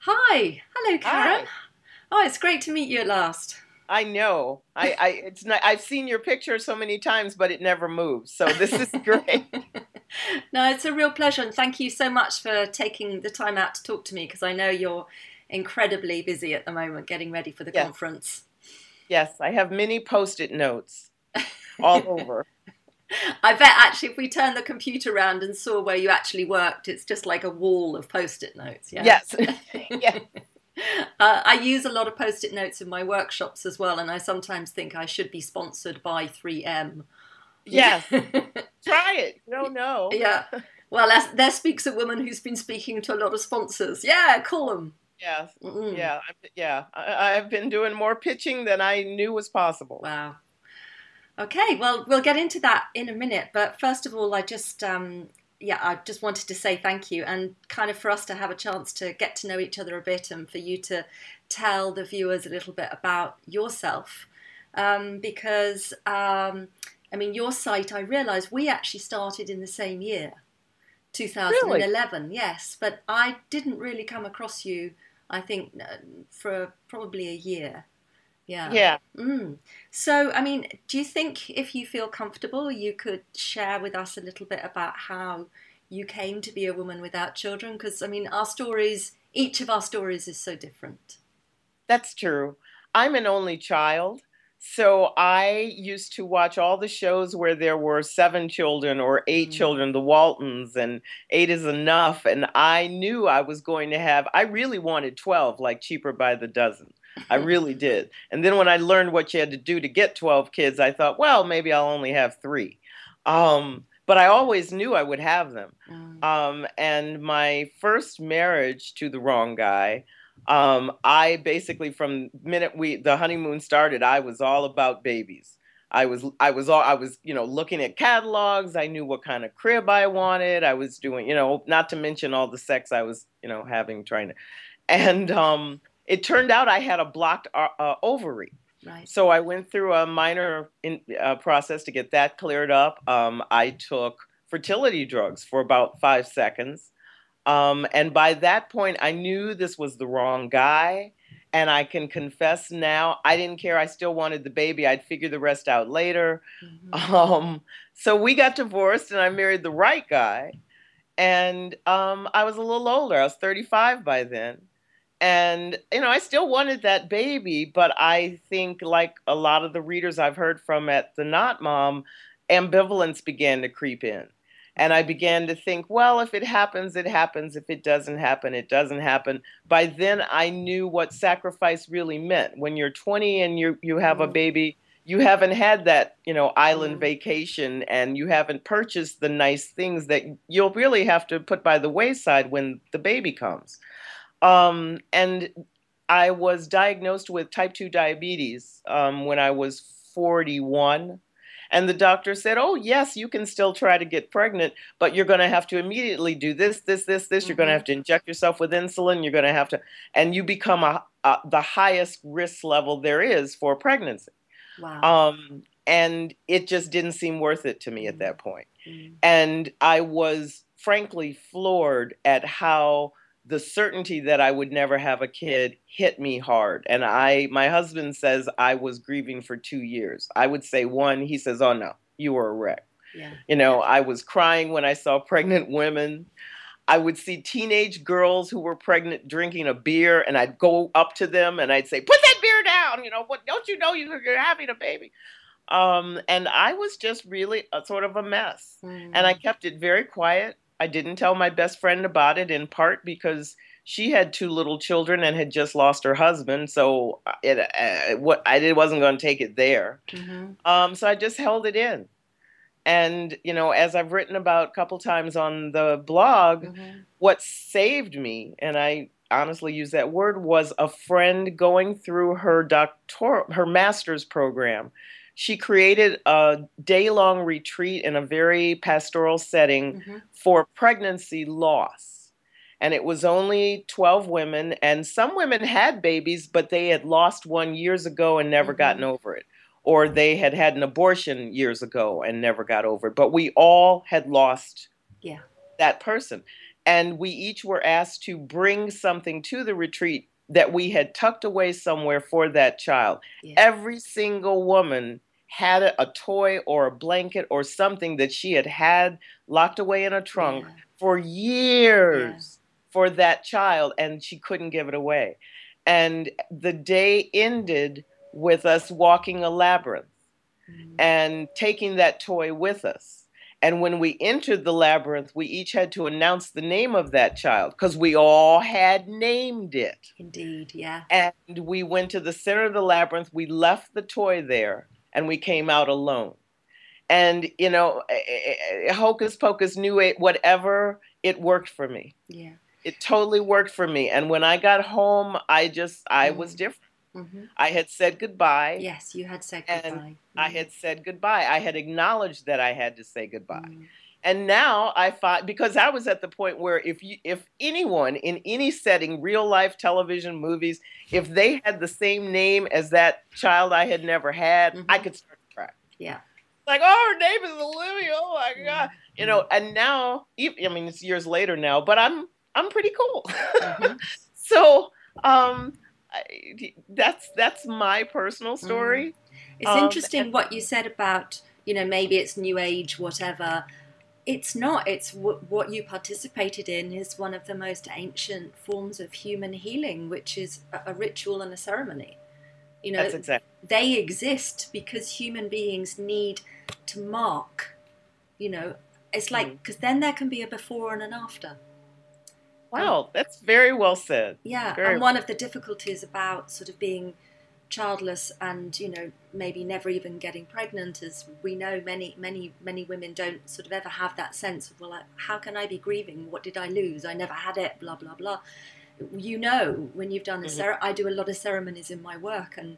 Hi, hello Karen. Hi. Oh, it's great to meet you at last. I know. It's not, I've seen your picture so many times, but it never moves. So this is great. No, it's a real pleasure, and thank you so much for taking the time out to talk to me because I know you're incredibly busy at the moment getting ready for the Yes, conference. yes. I have many post-it notes all over. I bet actually if we turned the computer around and saw where you actually worked, it's just like a wall of post-it notes, yeah? Yes, yes, I use a lot of post-it notes in my workshops as well, and I sometimes think I should be sponsored by 3M. yes. Try it. You don't know. Yeah. Well, there speaks a woman who's been speaking to a lot of sponsors. Yeah, call them. Yes, Mm-mm. yeah, yeah. I've been doing more pitching than I knew was possible. Wow. Okay, well, we'll get into that in a minute. But first of all, yeah, I just wanted to say thank you and kind of for us to have a chance to get to know each other a bit and for you to tell the viewers a little bit about yourself. Because, I mean, your site, I realise we actually started in the same year. Really? 2011, yes, but I didn't really come across you, I think, for probably a year. Yeah. Yeah. Mm. So, I mean, do you think if you feel comfortable, you could share with us a little bit about how you came to be a woman without children? Because, I mean, our stories, each of our stories is so different. That's true. I'm an only child, so I used to watch all the shows where there were seven children or eight Mm. children, the Waltons, and eight is enough. And I knew I was going to have, I really wanted 12, like cheaper by the dozen. I really did. And then when I learned what you had to do to get 12 kids, I thought, well, maybe I'll only have three. But I always knew I would have them. Mm. And my first marriage to the wrong guy, I basically from the minute the honeymoon started, I was all about babies. I was, looking at catalogs. I knew what kind of crib I wanted. I was doing, not to mention all the sex I was, having trying to, and it turned out I had a blocked ovary. Right. So I went through a minor process to get that cleared up. I took fertility drugs for about 5 seconds. And by that point, I knew this was the wrong guy. And I can confess now, I didn't care. I still wanted the baby. I'd figure the rest out later. Hmm. Um, so we got divorced, and I married the right guy. And I was a little older. I was 35 by then. And, I still wanted that baby, but I think, like a lot of the readers I've heard from at TheNotMom, ambivalence began to creep in. And I began to think, well, if it happens, it happens. If it doesn't happen, it doesn't happen. By then, I knew what sacrifice really meant. When you're 20 and you have a Mm. baby, you haven't had that, island Mm. vacation, and you haven't purchased the nice things that you'll really have to put by the wayside when the baby comes. And I was diagnosed with type 2 diabetes when I was 41. And the doctor said, oh, yes, you can still try to get pregnant, but you're going to have to immediately do this, this, this, this. You're going to Hmm. have to inject yourself with insulin. You're going to have to, and you become the highest risk level there is for pregnancy. Wow. And it just didn't seem worth it to me at Mm. that point. Mm. And I was frankly floored at how the certainty that I would never have a kid hit me hard. And my husband says I was grieving for 2 years. I would say one. He says, oh no, you were a wreck. Yeah. I was crying when I saw pregnant women. I would see teenage girls who were pregnant drinking a beer, and I'd go up to them and I'd say, put that beer down. What, don't you know you're having a baby? And I was just really a sort of a mess. And I Mm. kept it very quiet. I didn't tell my best friend about it, in part because she had two little children and had just lost her husband. So it wasn't going to take it there. Hmm. So I just held it in. And, as I've written about a couple times on the blog, Hmm. what saved me, and I honestly use that word, was a friend going through her master's program. She created a day-long retreat in a very pastoral setting Hmm. for pregnancy loss. And it was only 12 women, and some women had babies, but they had lost one years ago and never gotten Hmm. over it, or they had had an abortion years ago and never got over it. But we all had lost Yeah. that person. And we each were asked to bring something to the retreat that we had tucked away somewhere for that child. Yeah. Every single woman had a toy or a blanket or something that she had locked away in a trunk for years for that child, and she couldn't give it away. And the day ended with us walking a labyrinth and taking that toy with us. And when we entered the labyrinth, we each had to announce the name of that child because we all had named it. Indeed, yeah. And we went to the center of the labyrinth. We left the toy there and we came out alone. And, you know, hocus pocus, new age, whatever, it worked for me. Yeah. It totally worked for me. And when I got home, I was different. I had said goodbye. Yes, you had said goodbye. And I had said goodbye. I had acknowledged that I had to say goodbye. And now I find, because I was at the point where if anyone in any setting, real life, television, movies, if they had the same name as that child I had never had, I could start to cry. Yeah. Like, oh, her name is Olivia. Oh my God. You know, and now, I mean, it's years later now, but I'm pretty cool. So, that's my personal story. It's interesting what you said about, you know, maybe it's new age, whatever. It's not. It's what you participated in is one of the most ancient forms of human healing, which is a ritual and a ceremony. You know, that's exactly. They exist because human beings need to mark. You know, it's like, because then there can be a before and an after. Wow, that's very well said. Yeah, and one of the difficulties about sort of being childless and, you know, maybe never even getting pregnant is we know many women don't sort of ever have that sense of, well, how can I be grieving? What did I lose? I never had it, blah, blah, blah. You know, when you've done I do a lot of ceremonies in my work, and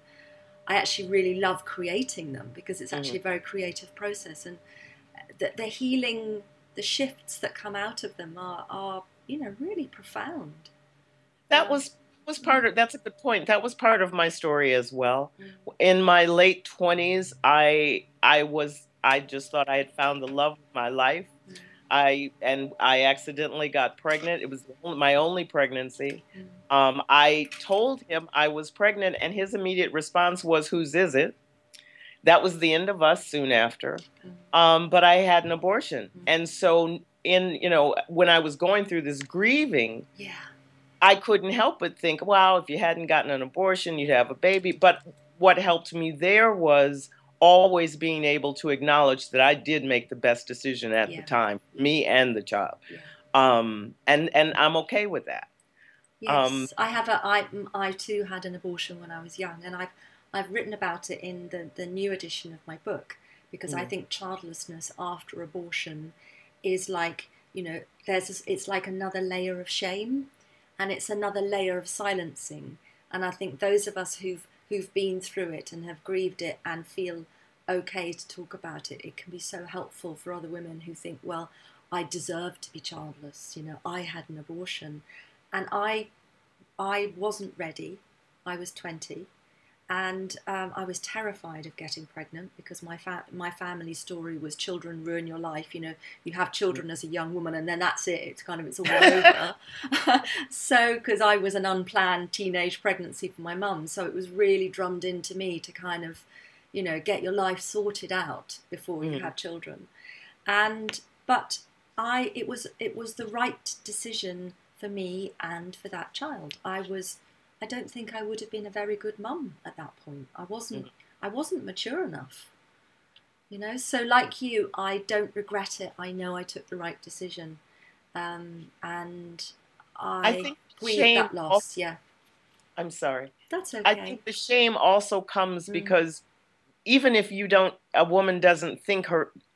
I actually really love creating them because it's actually a very creative process. And the healing, the shifts that come out of them are you know, really profound. That was part of, that's a good point. That was part of my story as well. In my late 20s, I just thought I had found the love of my life. I accidentally got pregnant. It was my only pregnancy. I told him I was pregnant, and his immediate response was, "Whose is it?" That was the end of us soon after. But I had an abortion. And so you know, when I was going through this grieving, I couldn't help but think, wow, if you hadn't gotten an abortion, you'd have a baby. But what helped me there was always being able to acknowledge that I did make the best decision at the time, me and the child. And I'm okay with that. Yes, I too had an abortion when I was young, and I've written about it in the new edition of my book, because I think childlessness after abortion is like, you know, it's like another layer of shame, and it's another layer of silencing. And I think those of us who've been through it and have grieved it and feel okay to talk about it, it can be so helpful for other women who think, well, I deserve to be childless. You know, I had an abortion, and I wasn't ready. I was 20. And I was terrified of getting pregnant because my family story was children ruin your life. You know, you have children as a young woman and then that's it. It's all over. So, because I was an unplanned teenage pregnancy for my mum, so it was really drummed into me to kind of, you know, get your life sorted out before you have children. But it was the right decision for me and for that child. I don't think I would have been a very good mum at that point. I wasn't mature enough, you know. So like you, I don't regret it. I know I took the right decision, and I think grieve that loss. I'm sorry. That's okay. I think the shame also comes because even if a woman doesn't think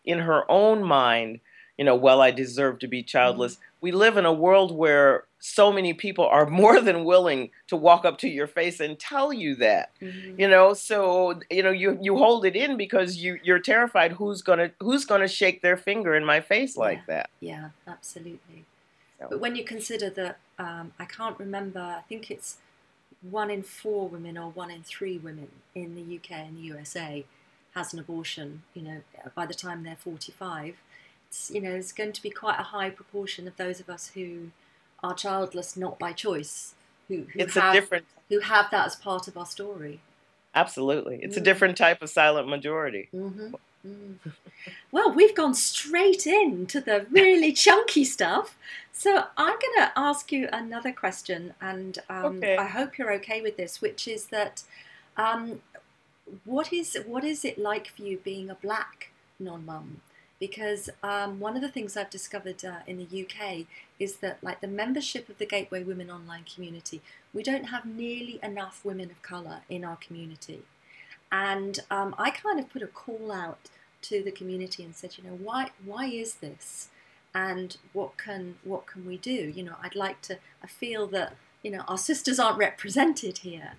in her own mind, you know, well, I deserve to be childless. We live in a world where so many people are more than willing to walk up to your face and tell you that, you know. So, you know, you hold it in because you're terrified who's gonna shake their finger in my face like that. Yeah, absolutely. So. But when you consider that, I can't remember. I think it's 1 in 4 women or 1 in 3 women in the UK and the USA has an abortion. You know, by the time they're 45. it's, there's going to be quite a high proportion of those of us who are childless not by choice, who It's a different, have that as part of our story. absolutely. It's a Mm. different type of silent majority. Mm-hmm. Mm. Well, we've gone straight into the really chunky stuff. So I'm going to ask you another question, and Okay. I hope you're okay with this, which is that um, what is it like for you being a black non-mum? Because one of the things I've discovered in the UK is that, like, the membership of the Gateway Women Online community, we don't have nearly enough women of colour in our community. And I kind of put a call out to the community and said, why is this, and what can we do? I feel that our sisters aren't represented here.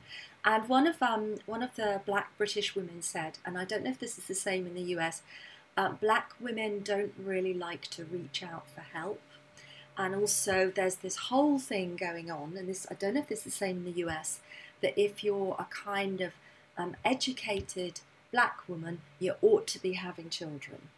And one of the black British women said, and I don't know if this is the same in the US, black women don't really like to reach out for help. And also there's this whole thing going on, and this, I don't know if this is the same in the US, that if you're a kind of educated black woman, you ought to be having children.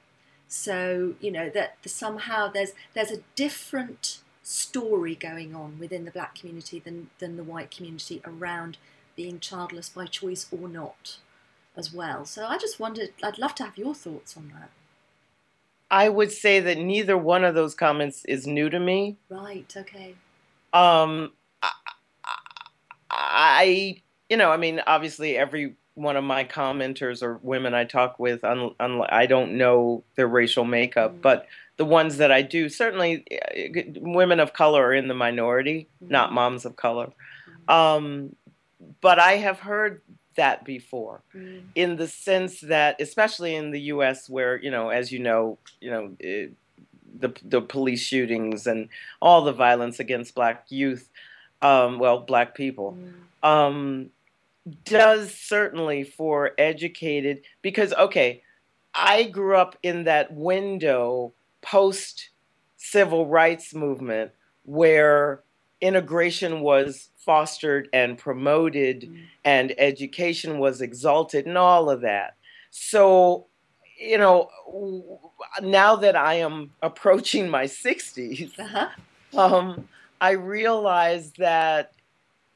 So that somehow there's a different story going on within the black community than the white community around being childless by choice or not as well. So I just wondered, I'd love to have your thoughts on that. I would say that neither one of those comments is new to me. Right, okay. Um, I mean, obviously, every one of my commenters or women I talk with, I don't know their racial makeup, but the ones that I do, certainly women of color are in the minority, not moms of color. But I have heard that before, in the sense that, especially in the U.S., where, as the police shootings and all the violence against black youth, black people, does certainly for educated, because, okay, I grew up in that window post civil rights movement where integration was fostered and promoted and education was exalted and all of that. So, now that I am approaching my 60s, I realize that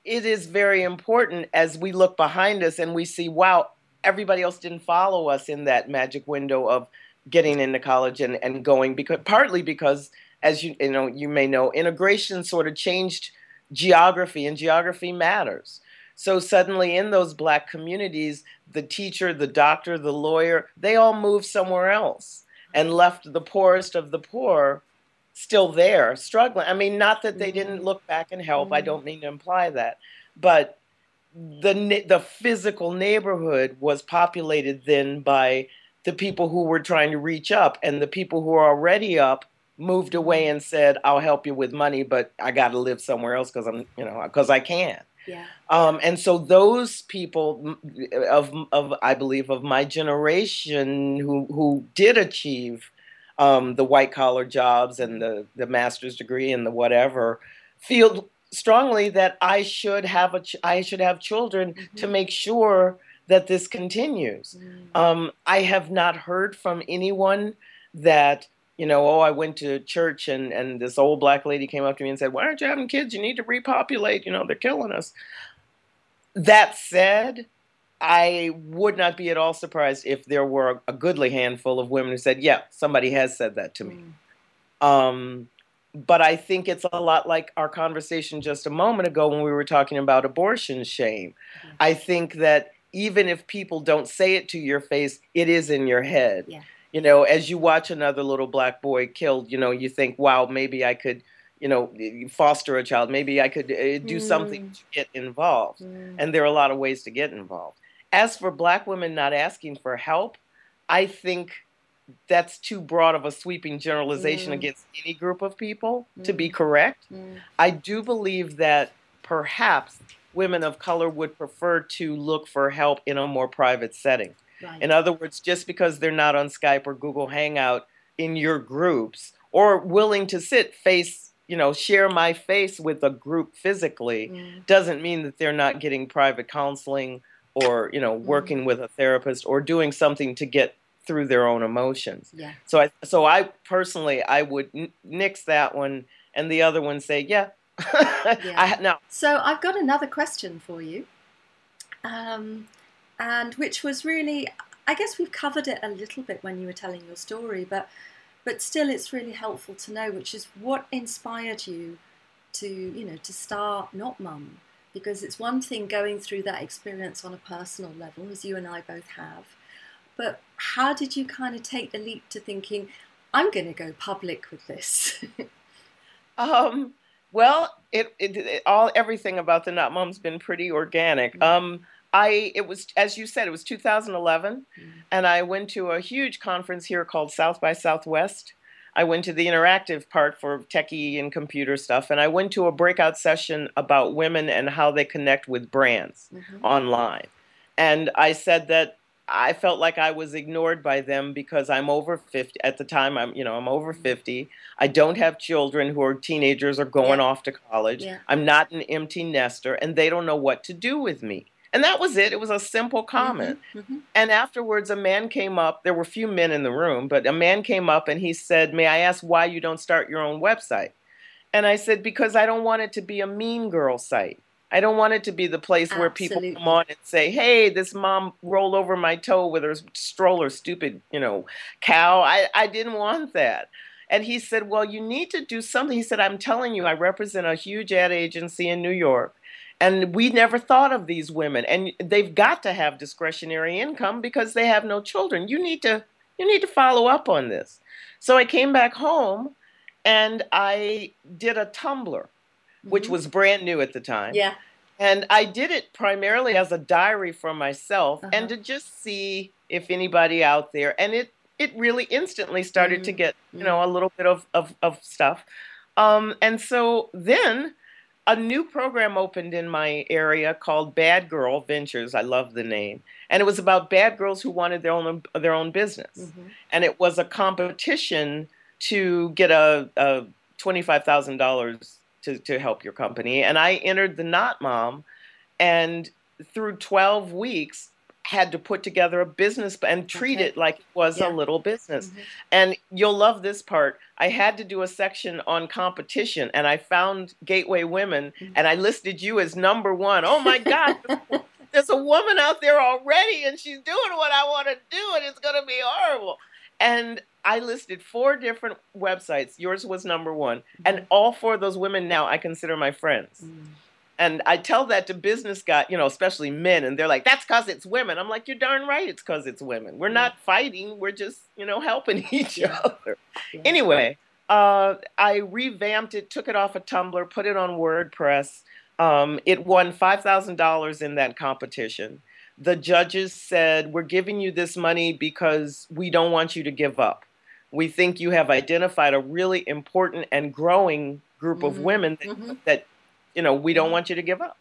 it is very important as we look behind us and we see, wow, everybody else didn't follow us in that magic window of getting into college and going, partly because, as you may know, integration sort of changed geography, and geography matters. So suddenly in those black communities, the teacher, the doctor, the lawyer, they all moved somewhere else and left the poorest of the poor still there, struggling. I mean, not that they didn't look back and help. I don't mean to imply that. But the physical neighborhood was populated then by the people who were trying to reach up, and the people who are already up moved away and said, I'll help you with money, but I got to live somewhere else because I can. Yeah. And so those people I believe of my generation who did achieve the white collar jobs and the master's degree and the whatever, feel strongly that I should have children to make sure that this continues. I have not heard from anyone that, I went to church and this old black lady came up to me and said, why aren't you having kids? You need to repopulate. They're killing us. That said, I would not be at all surprised if there were a goodly handful of women who said, yeah, somebody has said that to me. But I think it's a lot like our conversation just a moment ago when we were talking about abortion shame. I think that even if people don't say it to your face, it is in your head. Yeah. As you watch another little black boy killed, you think, wow, maybe I could, foster a child. Maybe I could do something to get involved. And there are a lot of ways to get involved. As for black women not asking for help, I think that's too broad of a sweeping generalization against any group of people to be correct. I do believe that perhaps women of color would prefer to look for help in a more private setting. Right. In other words, just because they're not on Skype or Google Hangout in your groups or willing to share my face with a group physically doesn't mean that they're not getting private counseling or, working with a therapist or doing something to get through their own emotions. Yeah. So I personally, I would nix that one, and the other one say, yeah. Yeah. Now, so I've got another question for you, and which was really, I guess we've covered it a little bit when you were telling your story, but still it's really helpful to know, which is what inspired you to start TheNotMom. Because it's one thing going through that experience on a personal level, as you and I both have, but how did you kind of take the leap to thinking, I'm going to go public with this? Well, everything about TheNotMom's been pretty organic. It was, as you said, it was 2011, and I went to a huge conference here called South by Southwest. I went to the interactive part for techie and computer stuff, and I went to a breakout session about women and how they connect with brands online. And I said that I felt like I was ignored by them because I'm over 50 at the time. I'm over 50. I don't have children who are teenagers or going off to college. Yeah. I'm not an empty nester, and they don't know what to do with me. And that was it. It was a simple comment. And afterwards, a man came up. There were few men in the room, but a man came up and he said, "May I ask why you don't start your own website?" And I said, "Because I don't want it to be a mean girl site. I don't want it to be the place where people come on and say, 'Hey, this mom rolled over my toe with her stroller, stupid, cow.'" I didn't want that. And he said, "Well, you need to do something." He said, "I'm telling you, I represent a huge ad agency in New York. And we never thought of these women. And they've got to have discretionary income because they have no children. You need to follow up on this." So I came back home and I did a Tumblr, which was brand new at the time. Yeah. And I did it primarily as a diary for myself and to just see if anybody out there. And it really instantly started to get, a little bit of stuff. And so then a new program opened in my area called Bad Girl Ventures. I love the name. And it was about bad girls who wanted their own business. And it was a competition to get a $25,000 to help your company. And I entered TheNotMom, and through 12 weeks had to put together a business and treat it like it was a little business. And you'll love this part. I had to do a section on competition, and I found Gateway Women, and I listed you as #1. Oh my God, there's a woman out there already, and she's doing what I want to do, and it's going to be horrible. And I listed 4 different websites. Yours was #1. And all 4 of those women now I consider my friends. And I tell that to business guys, especially men, and they're like, "That's because it's women." I'm like, "You're darn right it's because it's women. We're not fighting. We're just, helping each other." Anyway, I revamped it, took it off of Tumblr, put it on WordPress. It won $5,000 in that competition. The judges said, "We're giving you this money because we don't want you to give up. We think you have identified a really important and growing group of women that we don't want you to give up."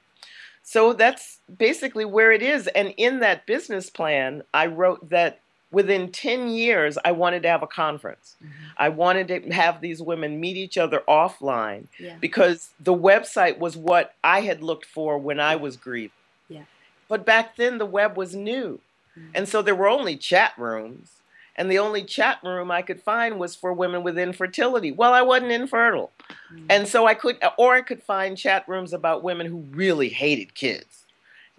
So that's basically where it is. And in that business plan, I wrote that within 10 years, I wanted to have a conference. I wanted to have these women meet each other offline because the website was what I had looked for when I was grieving. But back then, the web was new. And so there were only chat rooms. And the only chat room I could find was for women with infertility. Well, I wasn't infertile. And so I could find chat rooms about women who really hated kids.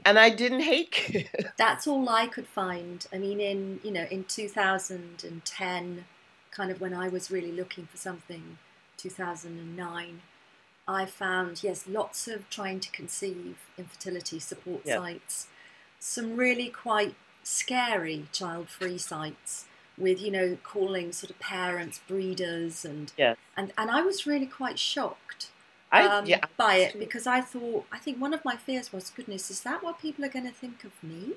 And I didn't hate kids. That's all I could find. I mean, in 2010, kind of when I was really looking for something, 2009, I found, lots of trying to conceive infertility support sites, some really quite scary child-free sites with, calling sort of parents breeders, and I was really quite shocked by it, because I think one of my fears was, goodness, is that what people are going to think of me?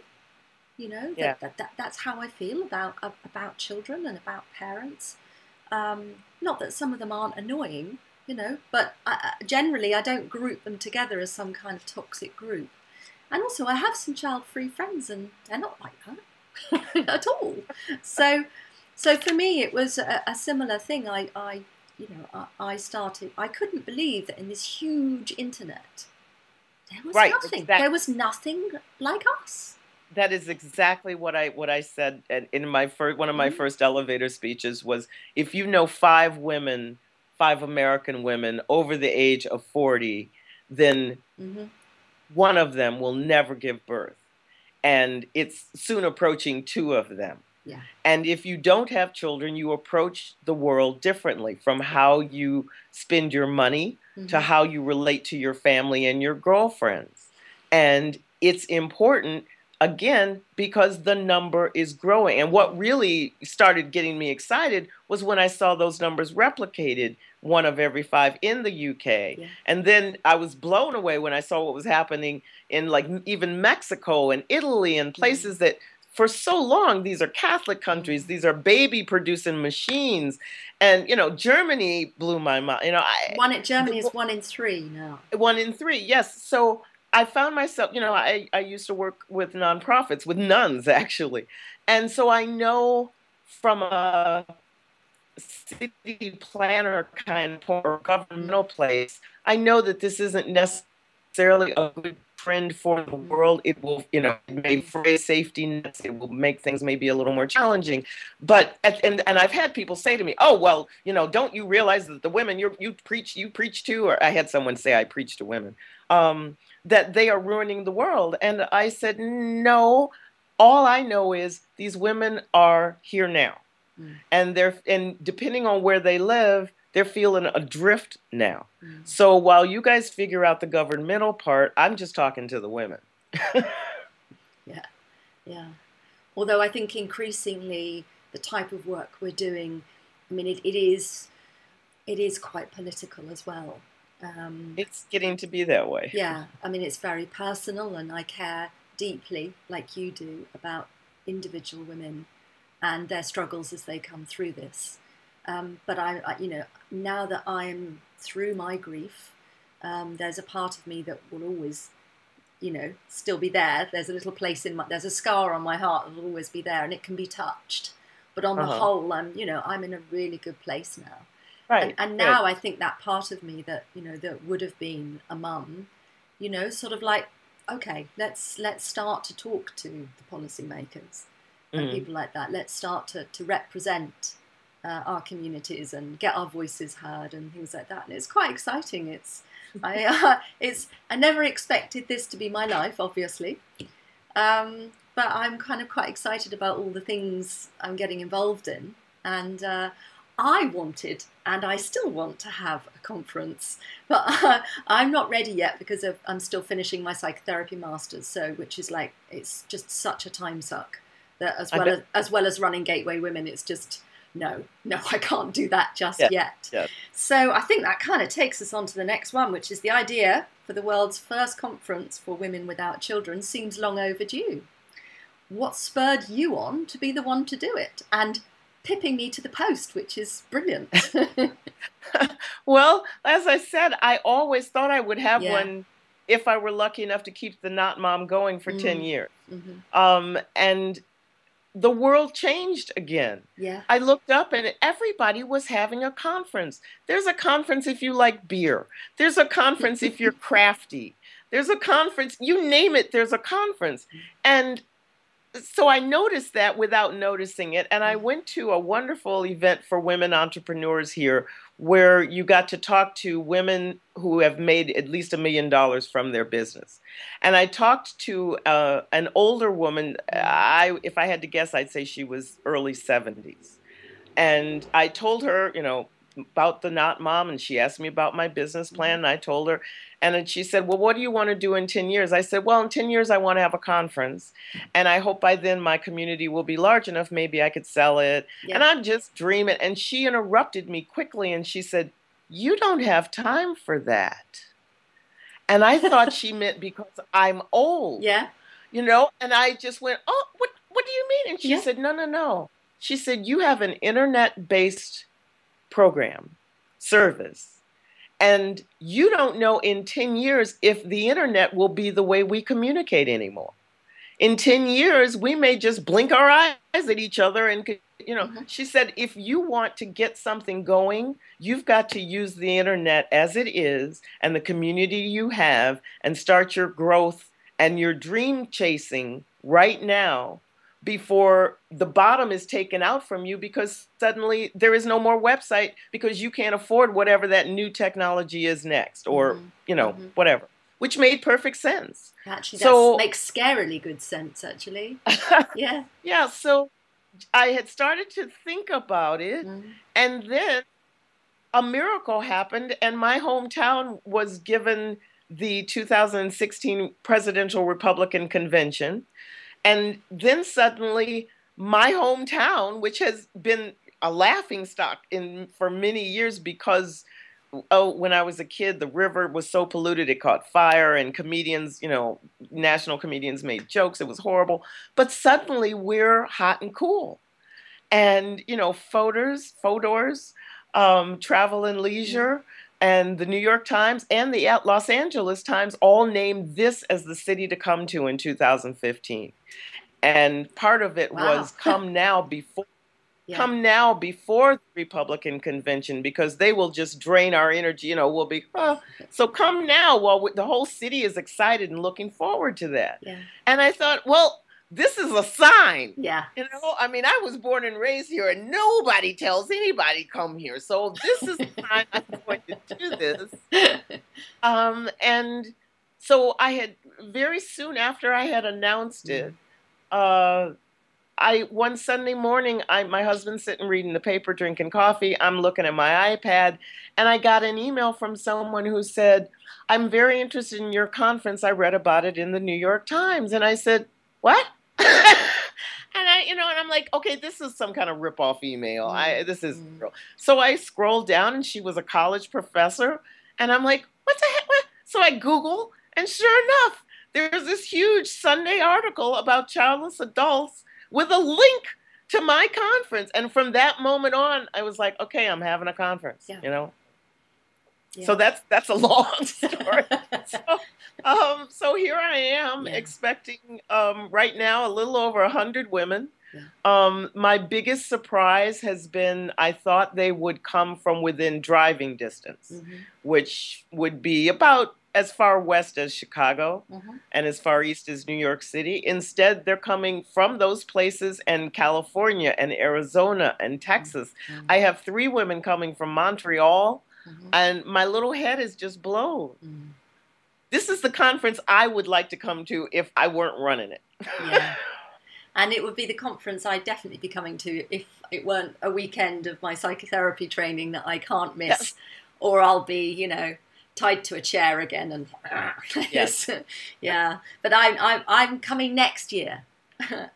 That's how I feel about children and about parents. Not that some of them aren't annoying, but generally I don't group them together as some kind of toxic group. And also I have some child-free friends, and they're not like that at all. So for me it was a similar thing. I started, I couldn't believe that in this huge internet there was nothing. Exactly. There was nothing like us. That is exactly what I said in my first one of my Mm-hmm. first elevator speeches was, if you know five women, five American women over the age of 40, then Mm-hmm. one of them will never give birth, and it's soon approaching two of them. Yeah. And if you don't have children, you approach the world differently, from Yeah. how you spend your money to Mm-hmm. how you relate to your family and your girlfriends. And it's important, again, because the number is growing. And what really started getting me excited was when I saw those numbers replicated, one of every five in the UK. Yeah. And then I was blown away when I saw what was happening in, like, even Mexico and Italy and Mm-hmm. places that for so long, these are Catholic countries, Mm-hmm. these are baby producing machines. And, Germany blew my mind. Germany is 1 in 3 now. One in three, yes. So I found myself, I used to work with nonprofits, with nuns, actually. And so I know, from a city planner kind of or governmental place, I know that this isn't necessarily a good trend for the Mm-hmm. world. It will, it may fray safety nets. It will make things maybe a little more challenging. But and I've had people say to me, "Oh, well, don't you realize that the women you preach to?" Or I had someone say I preach to women, that they are ruining the world. And I said, no. All I know is these women are here now, Mm-hmm. and depending on where they live, they're feeling adrift now. Mm-hmm. So while you guys figure out the governmental part, I'm just talking to the women. Yeah. Yeah. Although I think increasingly the type of work we're doing, I mean, it is quite political as well. It's getting to be that way. Yeah, I mean, it's very personal, and I care deeply, like you do, about individual women and their struggles as they come through this. But now that I'm through my grief, there's a part of me that will always, still be there. There's a little place there's a scar on my heart that will always be there, and it can be touched. But on the Uh-huh. whole, I'm in a really good place now. And Right. and Good. now I think that part of me that, that would have been a mum, sort of like, okay, let's start to talk to the policymakers and Mm. people like that. Let's start to represent our communities and get our voices heard and things like that. And it's quite exciting. I never expected this to be my life, obviously, but I'm kind of quite excited about all the things I'm getting involved in. And I wanted, and I still want, to have a conference, but I'm not ready yet because I'm still finishing my psychotherapy masters. So, which is like, it's just such a time suck that I bet. as well as running Gateway Women, it's just no, I can't do that just Yes. yet. Yes. So I think that kind of takes us on to the next one, which is the idea for the world's first conference for women without children seems long overdue. What spurred you on to be the one to do it? And pipping me to the post, which is brilliant. Well, as I said, I always thought I would have Yeah. one if I were lucky enough to keep TheNotMom going for 10 Mm. years. Mm-hmm. And the world changed again. Yeah. I looked up and everybody was having a conference. There's a conference if you like beer. There's a conference if you're crafty. There's a conference, you name it, there's a conference. And so I noticed that without noticing it. And I went to a wonderful event for women entrepreneurs here, where you got to talk to women who have made at least $1 million from their business. And I talked to an older woman. If I had to guess, I'd say she was early 70s. And I told her, about TheNotMom, and she asked me about my business plan, and I told her, and then she said, well, what do you want to do in 10 years? I said, well, in 10 years, I want to have a conference, and I hope by then my community will be large enough, maybe I could sell it. Yeah. And I'm just dreaming. And she interrupted me quickly, and she said, you don't have time for that. And I thought she meant because I'm old. Yeah. And I just went, oh, what do you mean? And she said, no. She said, you have an internet-based program, service, and you don't know in 10 years if the internet will be the way we communicate anymore. In 10 years, we may just blink our eyes at each other and, she said, if you want to get something going, you've got to use the internet as it is and the community you have and start your growth and your dream chasing right now before the bottom is taken out from you because suddenly there is no more website because you can't afford whatever that new technology is next or, Mm-hmm. whatever, which made perfect sense. Actually, that So, makes scarily good sense, actually. Yeah. yeah, so I had started to think about it, Mm-hmm. and then a miracle happened, and my hometown was given the 2016 presidential Republican convention. And then suddenly, my hometown, which has been a laughing stock for many years because when I was a kid, the river was so polluted it caught fire, and comedians, national comedians made jokes. It was horrible. But suddenly, we're hot and cool, and Fodor's, Travel and Mm-hmm. Leisure, and the New York Times and the Los Angeles Times all named this as the city to come to in 2015. And part of it Wow. was come now before Yeah. come now before the Republican convention because they will just drain our energy. We'll be, so come now while the whole city is excited and looking forward to that. Yeah. And I thought, well, this is a sign. Yeah. I mean, I was born and raised here and nobody tells anybody come here. So this is the time I'm going to do this. And so I had very soon after I had announced it, uh, one Sunday morning, my husband's sitting reading the paper, drinking coffee. I'm looking at my iPad, and I got an email from someone who said, "I'm very interested in your conference. I read about it in the New York Times." And I said, "What?" And I'm like, okay, this is some kind of rip-off email. This is real. So I scrolled down, and she was a college professor, and I'm like, what the heck? What? So I Google, and sure enough, there's this huge Sunday article about childless adults with a link to my conference. And from that moment on, I was like, okay, I'm having a conference, Yeah. So that's a long story. So here I am expecting right now a little over 100 women. My biggest surprise has been I thought they would come from within driving distance, which would be about as far west as Chicago and as far east as New York City. Instead, they're coming from those places and California and Arizona and Texas. I have 3 women coming from Montreal, and my little head is just blown. This is the conference I would like to come to if I weren't running it. Yeah. And it would be the conference I'd definitely be coming to if it weren't a weekend of my psychotherapy training that I can't miss, or I'll be, tied to a chair again and yes. Yeah. But I'm coming next year,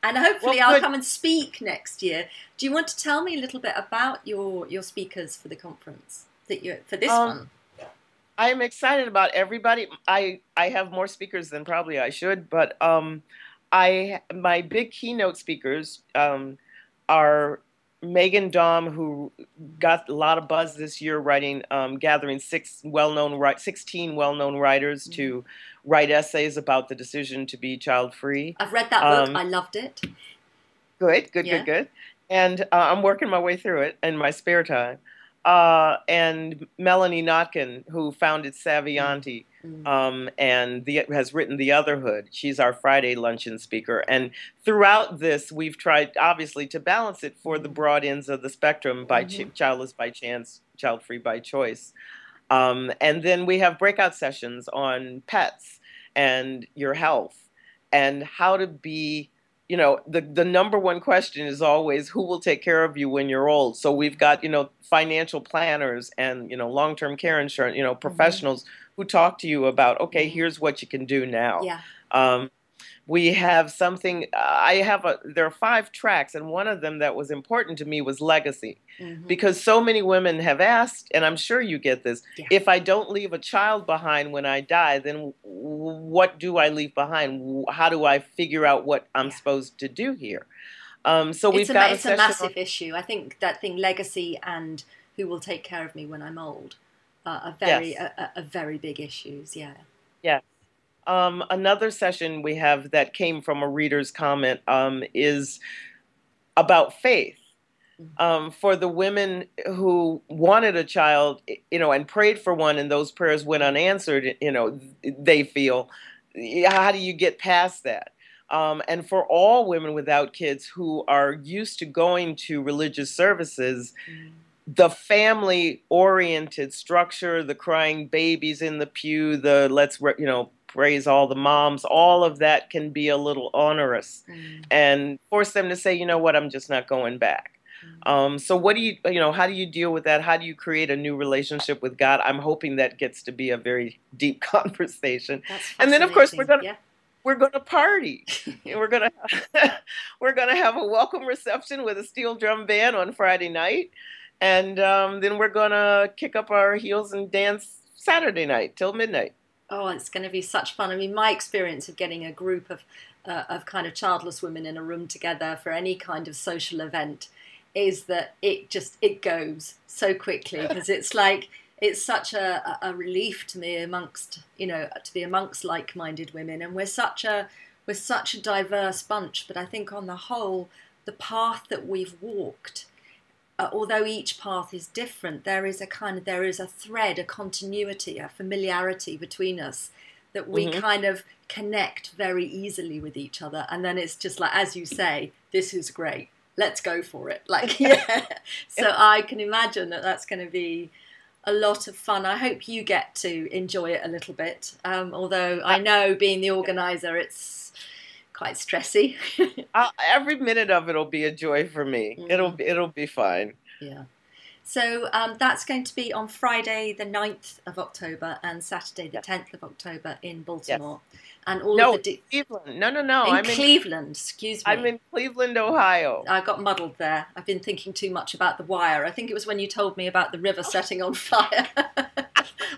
and hopefully I'll come and speak next year. Do you want to tell me a little bit about your speakers for the conference for this one? I'm excited about everybody. I have more speakers than probably I should, but my big keynote speakers are Megan Daum, who got a lot of buzz this year, gathering 16 well-known writers to write essays about the decision to be child-free. I've read that book. I loved it. Good. And I'm working my way through it in my spare time. And Melanie Notkin, who founded Savianti, and has written The Otherhood. She's our Friday luncheon speaker. And throughout this, we've tried, obviously, to balance it for the broad ends of the spectrum by childless by chance, child-free by choice. And then we have breakout sessions on pets and your health and how to be the number one question is always who will take care of you when you're old. So we've got, financial planners and, long-term care insurance, professionals who talk to you about, okay, here's what you can do now. Yeah. We have something, there are 5 tracks, and one of them that was important to me was legacy. Because so many women have asked, and I'm sure you get this, if I don't leave a child behind when I die, then what do I leave behind? How do I figure out what I'm supposed to do here? So we've got it's a massive issue. I think that thing, legacy and who will take care of me when I'm old, are very big issues. Yeah. Yeah. Another session we have that came from a reader's comment is about faith. For the women who wanted a child, and prayed for one, and those prayers went unanswered, they feel, how do you get past that? And for all women without kids who are used to going to religious services, the family oriented structure, the crying babies in the pew, the praise all the moms, all of that can be a little onerous and force them to say, you know what, I'm just not going back. So what do how do you deal with that? How do you create a new relationship with God? I'm hoping that gets to be a very deep conversation. And then of course we're gonna party. We're gonna we're gonna have a welcome reception with a steel drum band on Friday night, and then we're gonna kick up our heels and dance Saturday night till midnight. Oh, it's going to be such fun. I mean, my experience of getting a group of kind of childless women in a room together for any kind of social event is that it goes so quickly, because it's such a relief to me to be amongst like-minded women, and we're such a diverse bunch. But I think on the whole, the path that we've walked, although each path is different, there is a thread, a continuity, a familiarity between us that we kind of connect very easily with each other. And then it's just like, as you say, this is great. Let's go for it. So I can imagine that that's going to be a lot of fun. I hope you get to enjoy it a little bit. Although I know, being the organizer, it's quite stressy. Every minute of it'll be a joy for me. It'll be fine. Yeah. So that's going to be on Friday the 9th of October and Saturday the 10th of October in Baltimore. Yes. And all of the Cleveland. No. I'm in Cleveland, excuse me. I'm in Cleveland, Ohio. I got muddled there. I've been thinking too much about The Wire. I think it was when you told me about the river setting on fire.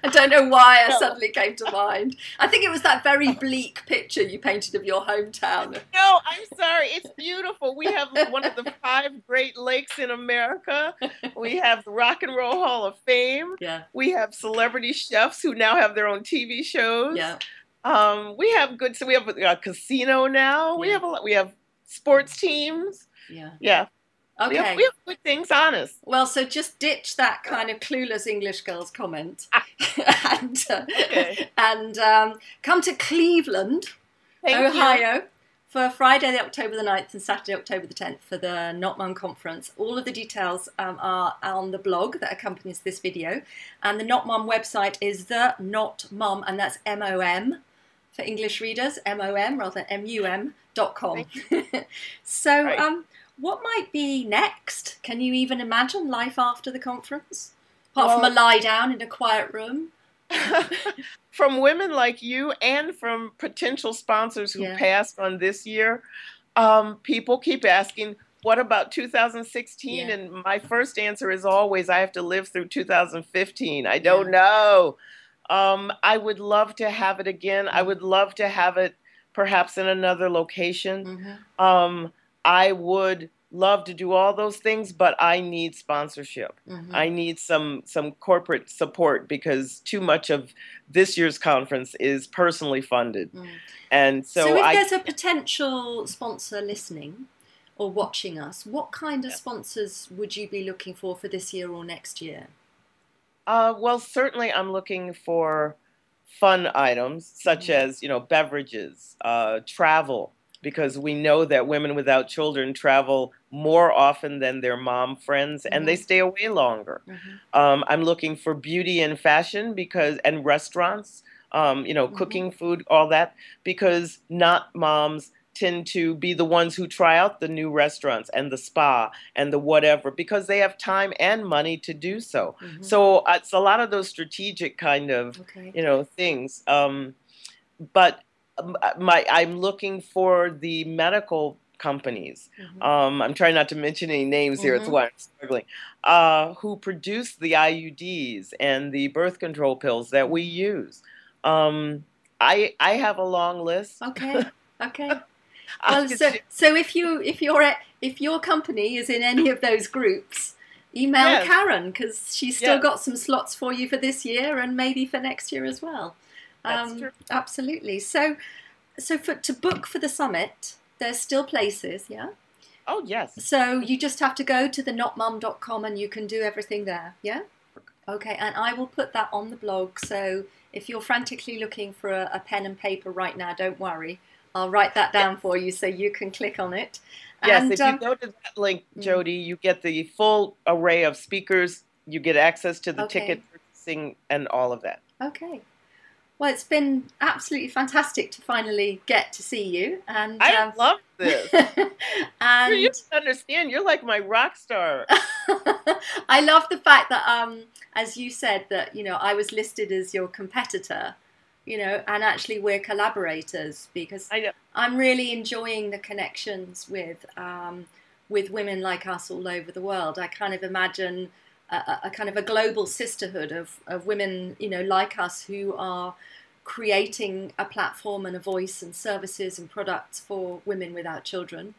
I don't know why it suddenly came to mind. I think it was that very bleak picture you painted of your hometown. No, I'm sorry. It's beautiful. We have one of the 5 Great Lakes in America. We have the Rock and Roll Hall of Fame. Yeah. We have celebrity chefs who now have their own TV shows. Yeah. We have we have a casino now. Yeah. We have sports teams. Yeah. Yeah. Okay. We have good things, honest. Well, so just ditch that kind of clueless English girl's comment and come to Cleveland, Ohio, for Friday, October the 9th and Saturday, October the 10th for the NotMom conference. All of the details are on the blog that accompanies this video. And the NotMom website is TheNotMom, and that's M-O-M for English readers, M-O-M rather than M-U-M.com. So, what might be next? Can you even imagine life after the conference? Apart from a lie down in a quiet room? From women like you and from potential sponsors who passed on this year, people keep asking, what about 2016? And my first answer is always, I have to live through 2015. I don't know. I would love to have it again. I would love to have it perhaps in another location. I would love to do all those things, but I need sponsorship. I need some corporate support, because too much of this year's conference is personally funded. And so if there's a potential sponsor listening or watching us, what kind of sponsors would you be looking for this year or next year? Well, certainly I'm looking for fun items such as, beverages, travel, because we know that women without children travel more often than their mom friends, and they stay away longer. I'm looking for beauty and fashion and restaurants, cooking food, all that, because not moms tend to be the ones who try out the new restaurants and the spa and the whatever, because they have time and money to do so. So it's a lot of those strategic kind of, things. But I'm looking for the medical companies. I'm trying not to mention any names here. It's why I'm struggling. Who produce the IUDs and the birth control pills that we use. I have a long list. Okay. Well, so if your company is in any of those groups, email Karen, because she's still got some slots for you for this year and maybe for next year as well. That's true. Absolutely. So to book for the summit, there's still places, yeah? Oh, yes. So you just have to go to thenotmom.com and you can do everything there, yeah? Okay, and I will put that on the blog, so if you're frantically looking for a pen and paper right now, don't worry. I'll write that down for you so you can click on it. Yes, And if you go to that link, mm, Jody, you get the full array of speakers. You get access to the okay, ticket purchasing and all of that. okay. Well, it's been absolutely fantastic to finally get to see you, and I love this. You and don't understand. You're like my rock star. I love the fact that, as you said, that I was listed as your competitor, and actually we're collaborators because I know. I'm really enjoying the connections with women like us all over the world. I kind of imagine a kind of a global sisterhood of women, like us who are creating a platform and a voice and services and products for women without children.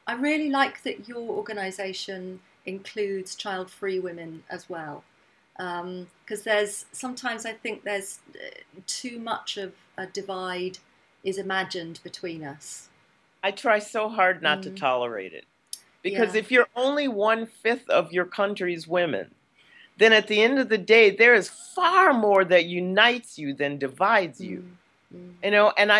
I really like that your organisation includes child-free women as well, because there's sometimes I think there's too much of a divide is imagined between us. I try so hard not to Mm, tolerate it. Because yeah. if you're only 1/5 of your country's women, then at the end of the day, there is far more that unites you than divides you. Mm, mm, And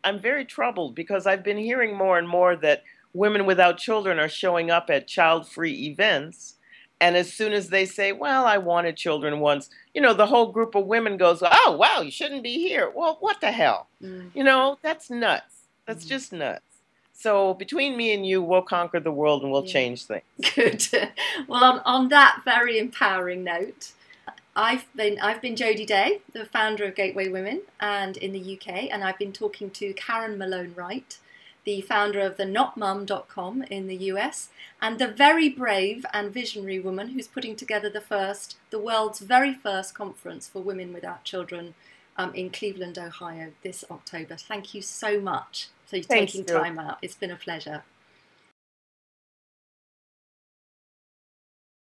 I'm very troubled because I've been hearing more and more that women without children are showing up at child-free events. And as soon as they say, well, I wanted children once, the whole group of women goes, oh, wow, you shouldn't be here. Well, what the hell? mm, That's nuts. That's mm. just nuts. So between me and you, we'll conquer the world and we'll Yeah. change things. Good. Well, on that very empowering note, I've been Jody Day, the founder of Gateway Women, and in the UK, and I've been talking to Karen Malone Wright, the founder of TheNotMom.com in the US, and the very brave and visionary woman who's putting together the world's very first conference for women without children in Cleveland, Ohio this October. Thank you so much for Thanks, taking Jill. time out. It's been a pleasure.